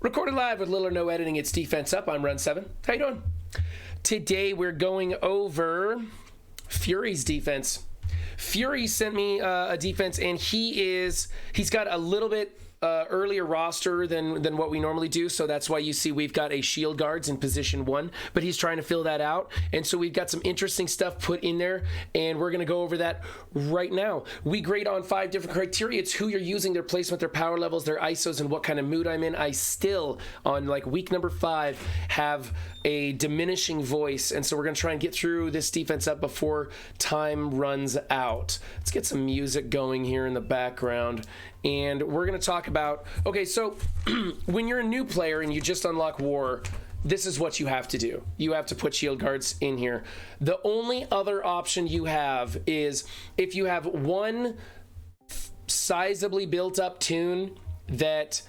Recorded live with little or no editing, it's Defense Up. I'm Run7. How you doing? Today we're going over Fury's defense. Fury sent me a defense, and he's got a little bit earlier roster than what we normally do, so that's why you see we've got a shield guards in position 1, but he's trying to fill that out, and so we've got some interesting stuff put in there, and we're going to go over that right now. We grade on 5 different criteria. It's who you're using, their placement, their power levels, their ISOs, and what kind of mood I'm in. I still, on like week number 5, have a diminishing voice, and so we're going to try and get through this defense up before time runs out. Let's get some music going here in the background, and we're going to talk about, okay, so when you're a new player and you just unlock war, this is what you have to do. You have to put shield guards in here. The only other option you have is if you have one sizably built up tune that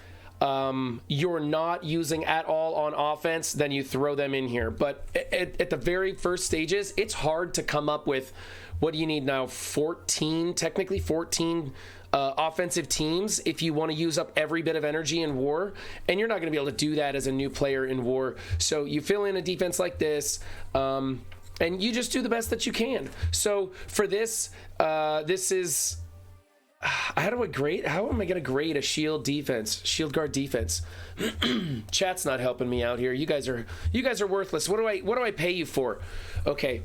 you're not using at all on offense, then you throw them in here. But at the very first stages, it's hard to come up with, what do you need now, 14 offensive teams if you want to use up every bit of energy in war, and you're not going to be able to do that as a new player in war. So you fill in a defense like this, and you just do the best that you can. So for this, this is, how am I going to grade a shield guard defense? Chat's not helping me out here. You guys are worthless. What do I pay you for? Okay.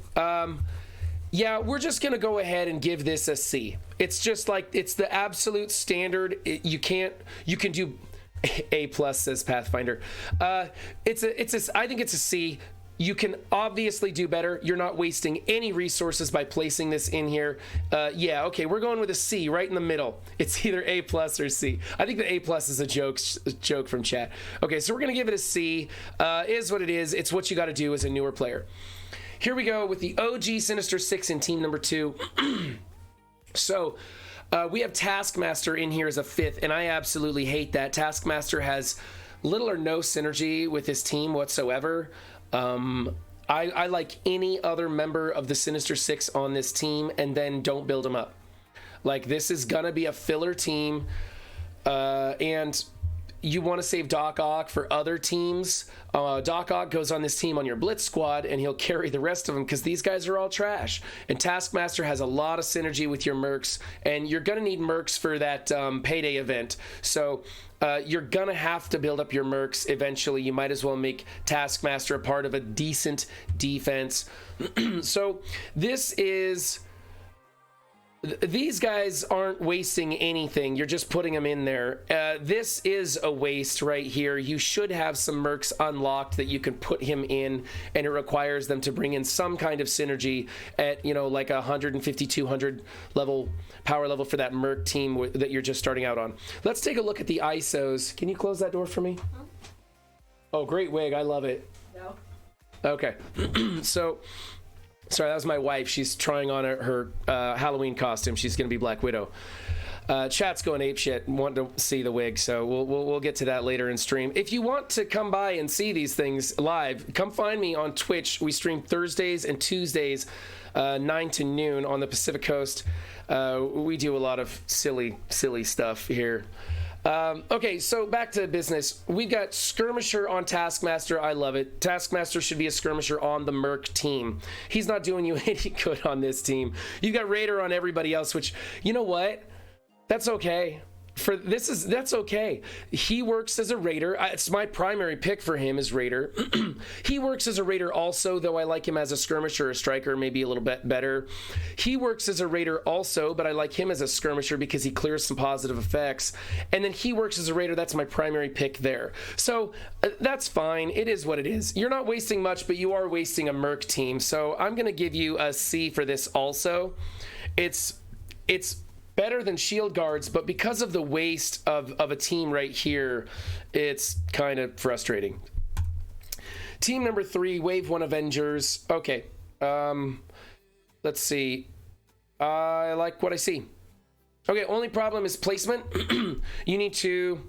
Yeah, we're just going to go ahead and give this a C. It's just like, it's the absolute standard. You can do A+, says Pathfinder. I think it's a C. You can obviously do better. You're not wasting any resources by placing this in here. Yeah, okay, we're going with a C right in the middle. It's either A+ or C. I think the A+ is a joke from chat. Okay, so we're going to give it a C. Is what it is. It's what you got to do as a newer player. Here we go with the OG Sinister Six in team number 2. So we have Taskmaster in here as a 5th, and I absolutely hate that. Taskmaster has little or no synergy with his team whatsoever. I like any other member of the Sinister Six on this team, and then don't build them up. Like, this is gonna be a filler team, and you want to save Doc Ock for other teams. Doc Ock goes on this team on your Blitz squad, and he'll carry the rest of them because these guys are all trash. And Taskmaster has a lot of synergy with your mercs, and you're going to need mercs for that payday event. So you're going to have to build up your mercs eventually. You might as well make Taskmaster a part of a decent defense. So these guys aren't wasting anything. You're just putting them in there. This is a waste right here. You should have some mercs unlocked that you can put him in, and it requires them to bring in some kind of synergy at, like 150, 200 level power level for that merc team that you're just starting out on. Let's take a look at the ISOs. Can you close that door for me? Oh, great wig. I love it. No. Okay. So, sorry, that was my wife. She's trying on her Halloween costume. She's going to be Black Widow. Chat's going apeshit, wanting to see the wig, so we'll get to that later in stream. If you want to come by and see these things live, come find me on Twitch. We stream Thursdays and Tuesdays, 9 to noon on the Pacific Coast. We do a lot of silly stuff here. Okay, so back to business. We've got Skirmisher on Taskmaster. I love it. Taskmaster should be a Skirmisher on the Merc team. He's not doing you any good on this team. You've got Raider on everybody else, which, you know what? That's okay. That's okay. He works as a Raider. It's my primary pick for him is Raider. He works as a Raider also, though I like him as a Skirmisher or a Striker, maybe a little bit better. He works as a Raider also, but I like him as a Skirmisher because he clears some positive effects. And then he works as a Raider. That's my primary pick there. So that's fine. It is what it is. You're not wasting much, but you are wasting a Merc team. So I'm going to give you a C for this also. It's better than shield guards, but because of the waste of a team right here, it's kind of frustrating. Team number 3, Wave 1 Avengers. Okay, let's see. I like what I see. Okay, only problem is placement. You need to...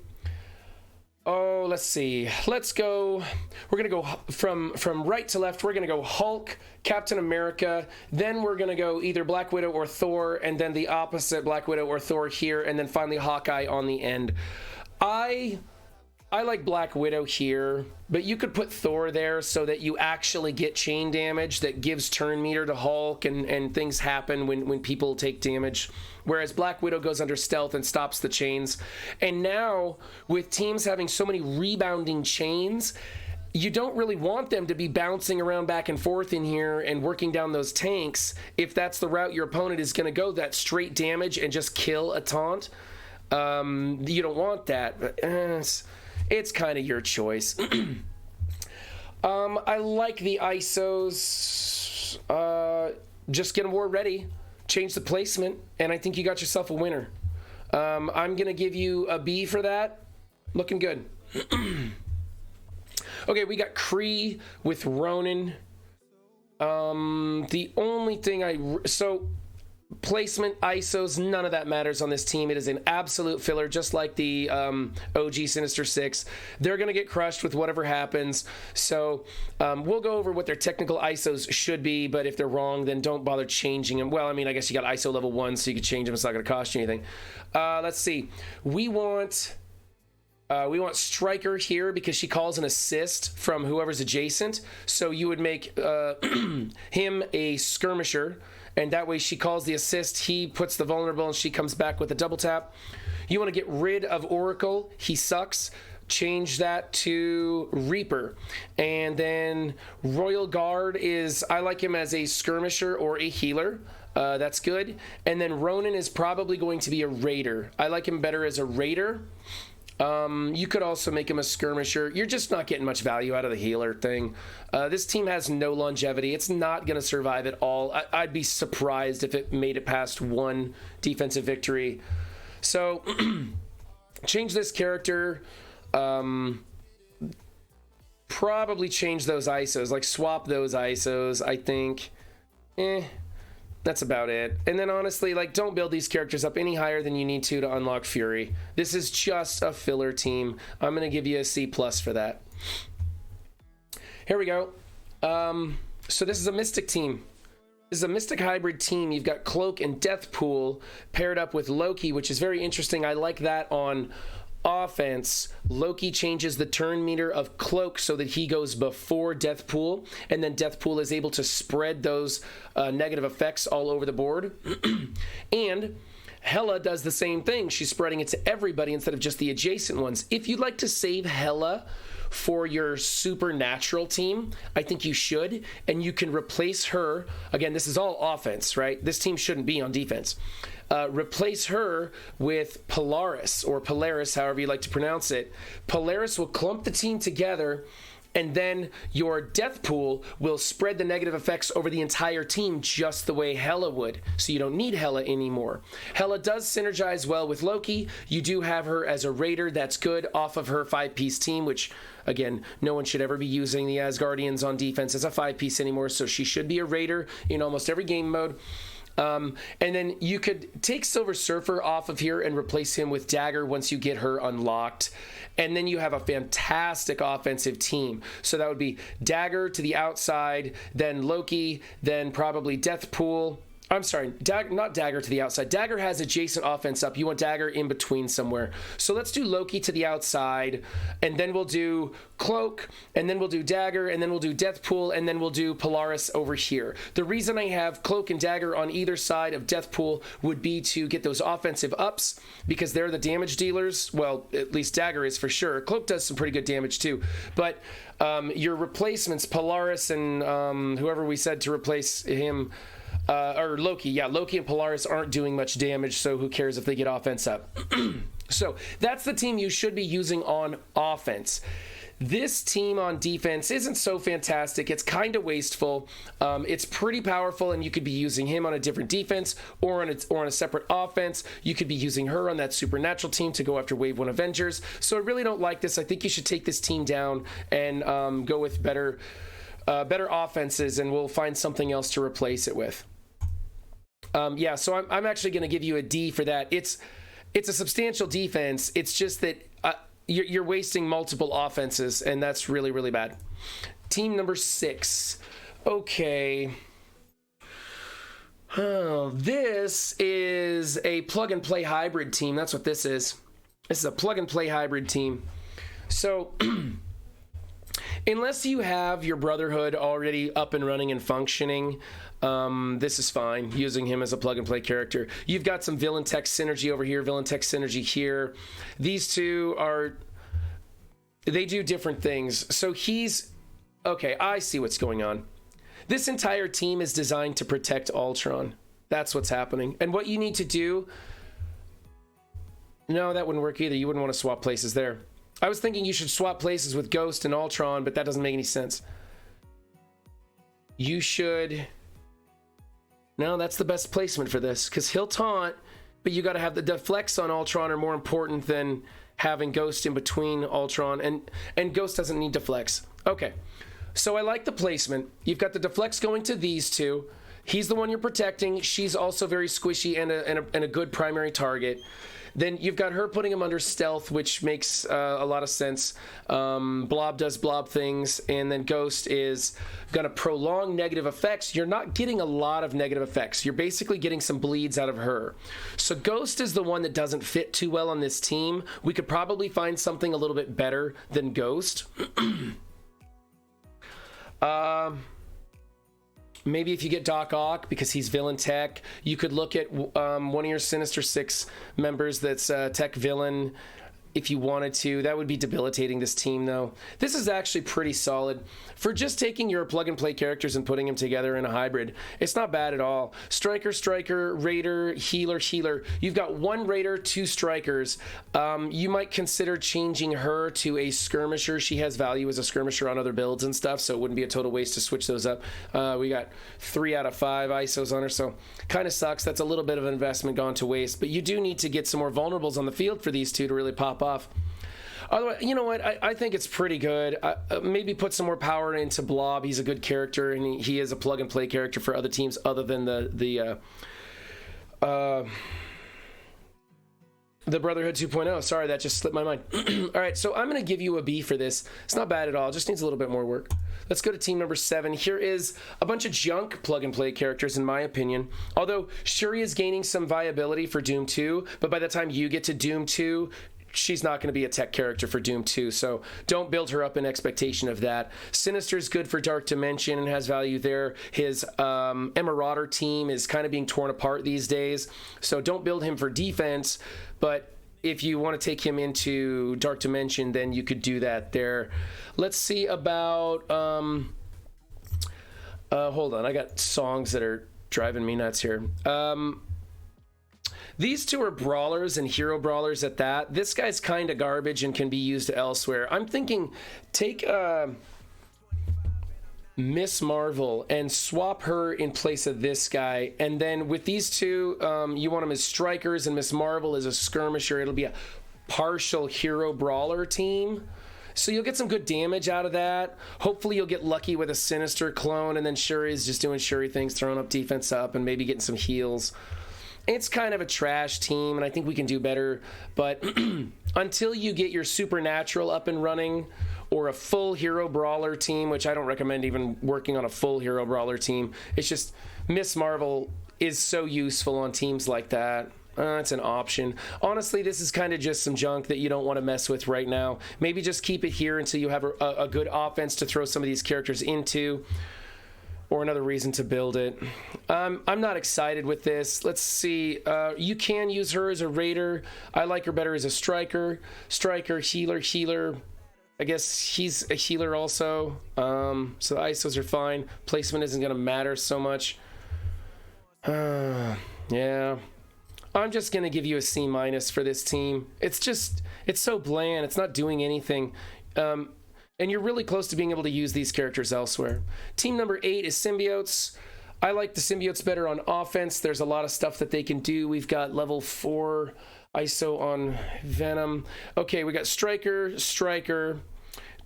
Oh, let's see. Let's go. We're going to go from right to left. We're going to go Hulk, Captain America. Then we're going to go either Black Widow or Thor, and then the opposite, Black Widow or Thor here, and then finally Hawkeye on the end. I I like Black Widow here, but you could put Thor there so that you actually get chain damage that gives turn meter to Hulk, and things happen when people take damage. Whereas Black Widow goes under stealth and stops the chains. And now, with teams having so many rebounding chains, you don't really want them to be bouncing around back and forth in here and working down those tanks if that's the route your opponent is going to go, that straight damage and just kill a taunt. You don't want that, but it's kind of your choice. I like the ISOs. Just get them more ready, change the placement, and I think you got yourself a winner. I'm going to give you a B for that. Looking good. Okay, we got Cree with Ronan. The only thing so placement, ISOs, none of that matters on this team. It is an absolute filler, just like the OG Sinister Six. They're going to get crushed with whatever happens. So we'll go over what their technical ISOs should be, but if they're wrong, then don't bother changing them. Well, I mean, I guess you got ISO level 1, so you could change them. It's not going to cost you anything. Let's see. We want Stryker here because she calls an assist from whoever's adjacent. So you would make him a skirmisher, and that way she calls the assist, he puts the vulnerable, and she comes back with a double tap. You want to get rid of Oracle. He sucks. Change that to Reaper. And then Royal Guard I like him as a skirmisher or a healer. That's good. And then Ronan is probably going to be a raider. I like him better as a raider. You could also make him a skirmisher. You're just not getting much value out of the healer thing. This team has no longevity. It's not going to survive at all. I'd be surprised if it made it past one defensive victory. So change this character. Probably change those ISOs. Like swap those ISOs, I think. That's about it. And then honestly, like, don't build these characters up any higher than you need to unlock Fury. This is just a filler team. I'm going to give you a C+ for that. Here we go. So this is a Mystic team. This is a Mystic hybrid team. You've got Cloak and Deathpool paired up with Loki, which is very interesting. I like that on offense. Loki changes the turn meter of Cloak so that he goes before Deathpool, and then Deathpool is able to spread those negative effects all over the board. And Hela does the same thing. She's spreading it to everybody instead of just the adjacent ones. If you'd like to save Hela for your supernatural team, I think you should, and you can replace her. Again, this is all offense, right? This team shouldn't be on defense. Replace her with Polaris, or Polaris, however you like to pronounce it. Polaris will clump the team together, and then your Deathpool will spread the negative effects over the entire team just the way Hela would. So you don't need Hela anymore. Hela does synergize well with Loki. You do have her as a raider. That's good off of her 5-piece team, which, again, no one should ever be using the Asgardians on defense as a 5-piece anymore, so she should be a raider in almost every game mode. And then you could take Silver Surfer off of here and replace him with Dagger once you get her unlocked. And then you have a fantastic offensive team. So that would be Dagger to the outside, then Loki, then probably Deathpool. I'm sorry, not Dagger to the outside. Dagger has adjacent offense up. You want Dagger in between somewhere. So let's do Loki to the outside, and then we'll do Cloak, and then we'll do Dagger, and then we'll do Deathpool, and then we'll do Polaris over here. The reason I have Cloak and Dagger on either side of Deathpool would be to get those offensive ups, because they're the damage dealers. Well, at least Dagger is for sure. Cloak does some pretty good damage too. But your replacements, Polaris and whoever we said to replace him, or Loki. Yeah, Loki and Polaris aren't doing much damage, so who cares if they get offense up? So that's the team you should be using on offense. This team on defense isn't so fantastic. It's kind of wasteful. It's pretty powerful, and you could be using him on a different defense or on a separate offense. You could be using her on that supernatural team to go after Wave 1 Avengers. So I really don't like this. I think you should take this team down and go with better offenses, and we'll find something else to replace it with. So I'm actually going to give you a D for that. It's a substantial defense. It's just that you're wasting multiple offenses, and that's really, really bad. Team number 6. Okay. Oh, this is a plug-and-play hybrid team. That's what this is. This is a plug-and-play hybrid team. So unless you have your Brotherhood already up and running and functioning, this is fine, using him as a plug-and-play character. You've got some villain tech synergy over here, villain tech synergy here. These two they do different things. So okay, I see what's going on. This entire team is designed to protect Ultron. That's what's happening. And what you need to do... No, that wouldn't work either. You wouldn't want to swap places there. I was thinking you should swap places with Ghost and Ultron, but that doesn't make any sense. You should... No, that's the best placement for this, because he'll taunt, but you got to have the deflects on Ultron are more important than having Ghost in between Ultron, and Ghost doesn't need deflects. Okay, so I like the placement. You've got the deflects going to these two. He's the one you're protecting. She's also very squishy and a good primary target. Then you've got her putting him under stealth, which makes a lot of sense. Blob does blob things, and then Ghost is going to prolong negative effects. You're not getting a lot of negative effects. You're basically getting some bleeds out of her. So Ghost is the one that doesn't fit too well on this team. We could probably find something a little bit better than Ghost. Maybe if you get Doc Ock, because he's villain tech, you could look at one of your Sinister Six members that's tech villain if you wanted to. That would be debilitating this team, though. This is actually pretty solid. For just taking your plug-and-play characters and putting them together in a hybrid, it's not bad at all. Striker, Raider, Healer. You've got one Raider, two Strikers. You might consider changing her to a Skirmisher. She has value as a Skirmisher on other builds and stuff, so it wouldn't be a total waste to switch those up. We got 3 out of 5 ISOs on her, so kind of sucks. That's a little bit of an investment gone to waste, but you do need to get some more vulnerables on the field for these two to really pop off. Otherwise, you know what? I think it's pretty good. Maybe put some more power into Blob. He's a good character, and he is a plug-and-play character for other teams other than the Brotherhood 2.0. Sorry, that just slipped my mind. All right, so I'm going to give you a B for this. It's not bad at all. It just needs a little bit more work. Let's go to team number 7. Here is a bunch of junk plug-and-play characters, in my opinion. Although Shuri is gaining some viability for Doom 2, but by the time you get to Doom 2, she's not going to be a tech character for Doom 2, so don't build her up in expectation of that. Sinister's good for Dark Dimension and has value there. His Emerauder team is kind of being torn apart these days, so don't build him for defense, but if you want to take him into Dark Dimension, then you could do that there. Let's see about... hold on, I got songs that are driving me nuts here. These two are brawlers and hero brawlers at that. This guy's kind of garbage and can be used elsewhere. I'm thinking take Miss Marvel and swap her in place of this guy. And then with these two, you want them as strikers and Miss Marvel as a skirmisher. It'll be a partial hero brawler team. So you'll get some good damage out of that. Hopefully you'll get lucky with a Sinister clone, and then Shuri's just doing Shuri things, throwing up defense up, and maybe getting some heals. It's kind of a trash team, and I think we can do better. But until you get your Supernatural up and running, or a full hero brawler team, which I don't recommend even working on a full hero brawler team. It's just Miss Marvel is so useful on teams like that. It's an option. Honestly, this is kind of just some junk that you don't want to mess with right now. Maybe just keep it here until you have a good offense to throw some of these characters into, or another reason to build it. I'm not excited with this. Let's see. You can use her as a Raider. I like her better as a Striker. Healer. I guess he's a healer also. So the ISOs are fine. Placement isn't going to matter so much. Yeah. I'm just going to give you a C- for this team. It's so bland. It's not doing anything. And you're really close to being able to use these characters elsewhere. Team number 8 is Symbiotes. I like the Symbiotes better on offense. There's a lot of stuff that they can do. We've got level 4 ISO on Venom. Okay, we got Striker,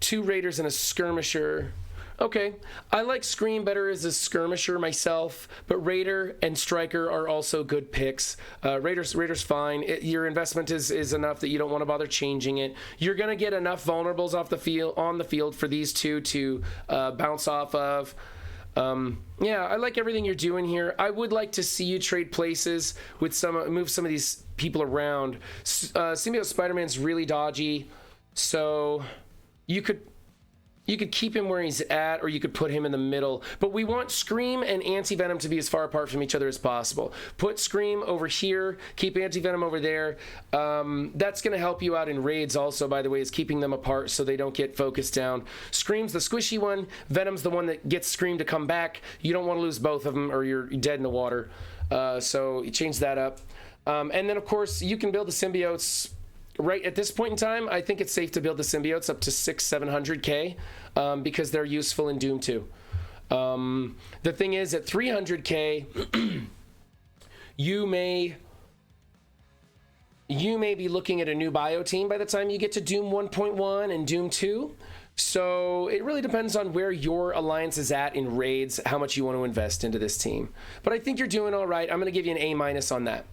2 Raiders, and a Skirmisher. Okay, I like Scream better as a Skirmisher myself, but Raider and Striker are also good picks. Raider's fine. Your investment is enough that you don't want to bother changing it. You're going to get enough vulnerables on the field for these two to bounce off of. Yeah, I like everything you're doing here. I would like to see you trade places with move some of these people around. Symbiote Spider-Man's really dodgy. So you could keep him where he's at, or you could put him in the middle. But we want Scream and Anti-Venom to be as far apart from each other as possible. Put Scream over here, keep Anti-Venom over there. That's going to help you out in raids also, by the way, is keeping them apart so they don't get focused down. Scream's the squishy one. Venom's the one that gets Scream to come back. You don't want to lose both of them or you're dead in the water. So you change that up. And then, of course, you can build the symbiotes. Right at this point in time, I think it's safe to build the symbiotes up to 600-700k because they're useful in Doom 2. The thing is, at 300k, you may be looking at a new bio team by the time you get to Doom 1.1 and Doom 2. So it really depends on where your alliance is at in raids, how much you want to invest into this team. But I think you're doing all right. I'm going to give you an A- on that.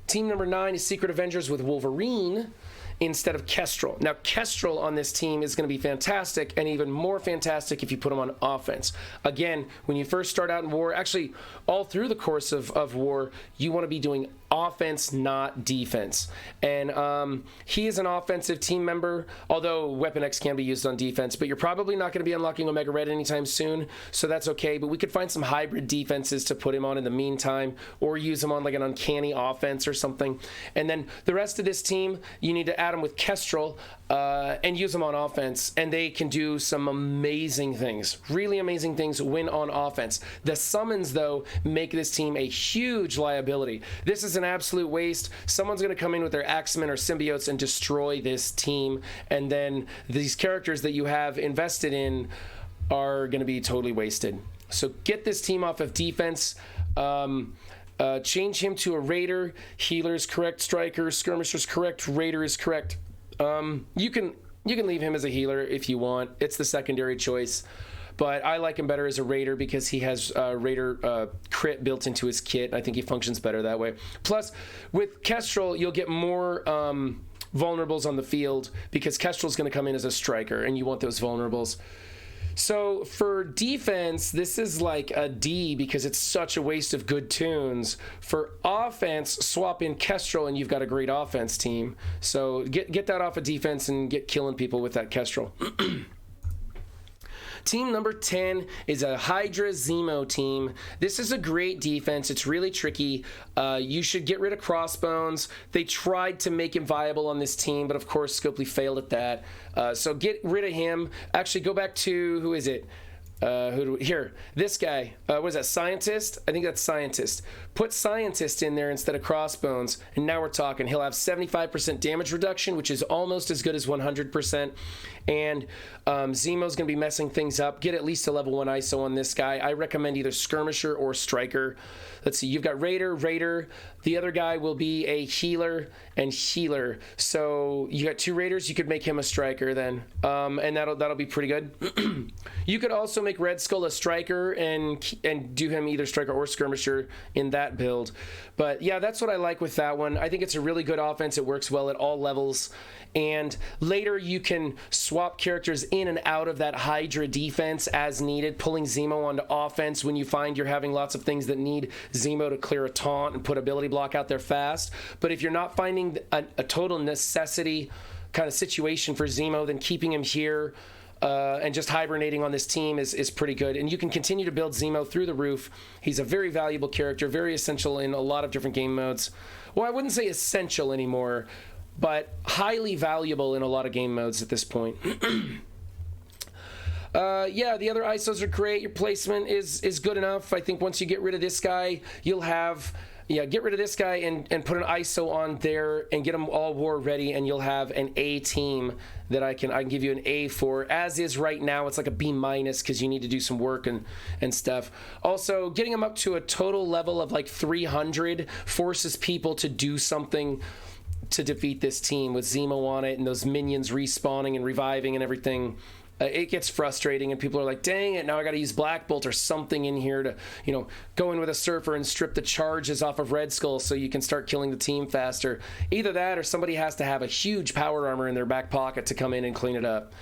Team number 9 is Secret Avengers with Wolverine instead of Kestrel. Now, Kestrel on this team is going to be fantastic, and even more fantastic if you put him on offense. Again, when you first start out in war, actually all through the course of war, you want to be doing offense, not defense. And he is an offensive team member, although Weapon X can be used on defense, but you're probably not going to be unlocking Omega Red anytime soon, so that's okay. But we could find some hybrid defenses to put him on in the meantime, or use him on like an uncanny offense or something. And then the rest of this team, you need to add him with Kestrel and use them on offense, and they can do some amazing things, really amazing things when on offense. The summons, though, make this team a huge liability. This is an absolute waste. Someone's going to come in with their Axemen or Symbiotes and destroy this team, and then these characters that you have invested in are going to be totally wasted. So get this team off of defense. Change him to a Raider. Healer is correct. Striker, Skirmisher is correct. Raider is correct. You can leave him as a healer if you want. It's the secondary choice. But I like him better as a Raider because he has Raider crit built into his kit. I think he functions better that way. Plus, with Kestrel, you'll get more vulnerables on the field because Kestrel's going to come in as a striker, and you want those vulnerables. So for defense, this is like a D because it's such a waste of good tunes. For offense, swap in Kestrel and you've got a great offense team. So get that off of defense and get killing people with that Kestrel. Team number 10 is a Hydra Zemo team. This is a great defense. It's really tricky. You should get rid of Crossbones. They tried to make him viable on this team, but of course Scopely failed at that. So get rid of him. Actually, go back to, who is it? This guy. What is that, Scientist? I think that's Scientist. Put Scientist in there instead of Crossbones, and now we're talking. He'll have 75% damage reduction, which is almost as good as 100%. And Zemo's going to be messing things up. Get at least a level 1 ISO on this guy. I recommend either Skirmisher or Striker. Let's see, you've got Raider. The other guy will be a healer and healer. So you got 2 Raiders. You could make him a Striker then, and that'll be pretty good. You could also make Red Skull a Striker and do him either Striker or Skirmisher in that build. But yeah, that's what I like with that one. I think it's a really good offense. It works well at all levels. And later you can swap characters in and out of that Hydra defense as needed, pulling Zemo onto offense when you find you're having lots of things that need Zemo to clear a taunt and put ability block out there fast. But if you're not finding a total necessity kind of situation for Zemo, then keeping him here and just hibernating on this team is pretty good. And you can continue to build Zemo through the roof. He's a very valuable character, very essential in a lot of different game modes. Well, I wouldn't say essential anymore, but highly valuable in a lot of game modes at this point. Yeah, the other ISOs are great. Your placement is good enough. I think once you get rid of this guy, you'll have... Yeah, get rid of this guy and put an ISO on there and get them all war ready, and you'll have an A team that I can give you an A for. As is right now, it's like a B- because you need to do some work and stuff. Also, getting them up to a total level of like 300 forces people to do something to defeat this team with Zemo on it and those minions respawning and reviving and everything. It gets frustrating and people are like, dang it, now I got to use Black Bolt or something in here to, go in with a Surfer and strip the charges off of Red Skull so you can start killing the team faster. Either that or somebody has to have a huge power armor in their back pocket to come in and clean it up.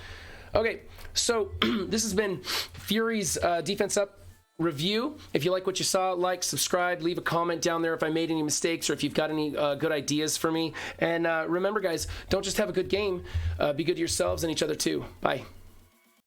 Okay, so this has been Fury's defense up review. If you like what you saw, like, subscribe, leave a comment down there if I made any mistakes or if you've got any good ideas for me. And remember, guys, don't just have a good game. Be good to yourselves and each other too. Bye.